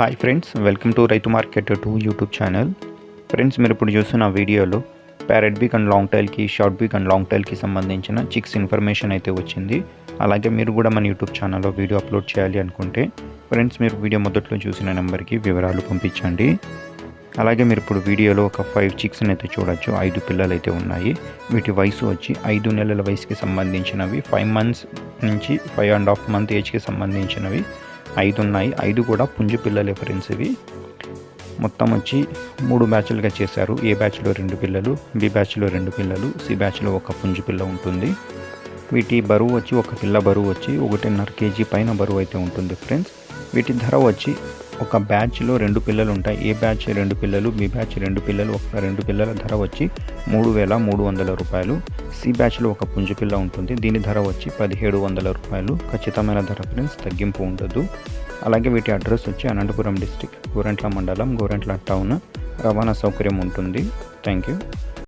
Hi friends, welcome to Raithu market 2 YouTube channel. Friends, మీరు ఇప్పుడు చూస్తున్న వీడియోలో ప్యారెట్ బీక్ అండ్ లాంగ్ టైల్కి, షార్ట్ బీక్ అండ్ లాంగ్ టైల్కి సంబంధించిన చిక్స్ ఇన్ఫర్మేషన్ అయితే వచ్చింది. అలాగే మీరు కూడా మన యూట్యూబ్ ఛానల్లో వీడియో అప్లోడ్ చేయాలి అనుకుంటే ఫ్రెండ్స్, మీరు వీడియో మొదట్లో చూసిన నెంబర్కి వివరాలు పంపించండి. అలాగే మీరు ఇప్పుడు వీడియోలో ఒక 5 చిక్స్ని అయితే చూడొచ్చు. 5 పిల్లలు అయితే ఉన్నాయి. వీటి వయసు వచ్చి 5 నెలల వయసుకి సంబంధించినవి, 5 మంత్స్ నుంచి 5.5 మంత్ ఏజ్కి సంబంధించినవి 5 ఉన్నాయి. 5 కూడా పుంజు పిల్లలే ఫ్రెండ్స్. ఇవి మొత్తం వచ్చి 3 బ్యాచ్లుగా చేశారు. ఏ బ్యాచ్లో 2 పిల్లలు, బి బ్యాచ్లో 2 పిల్లలు, సి బ్యాచ్లో ఒక పుంజు పిల్ల ఉంటుంది. వీటి బరువు వచ్చి, ఒక పిల్ల బరువు వచ్చి 1.5 కేజీ పైన బరువు అయితే ఉంటుంది ఫ్రెండ్స్. వీటి ధర వచ్చి, ఒక బ్యాచ్లో 2 పిల్లలు ఉంటాయి. ఏ బ్యాచ్ 2 పిల్లలు, బి బ్యాచ్ 2 పిల్లలు, ఒక 2 పిల్లల ధర వచ్చి 3,300 రూపాయలు. సి బ్యాచ్లో ఒక పుంజు పిల్ల ఉంటుంది. దీని ధర వచ్చి 1,700 రూపాయలు. ఖచ్చితమైన ధర ఫ్రెండ్స్, తగ్గింపు ఉండదు. అలాగే వీటి అడ్రస్ వచ్చి అనంతపురం డిస్టిక్, గోరెంట్ల మండలం, గోరెంట్ల టౌన్. రవాణా సౌకర్యం ఉంటుంది. Thank you.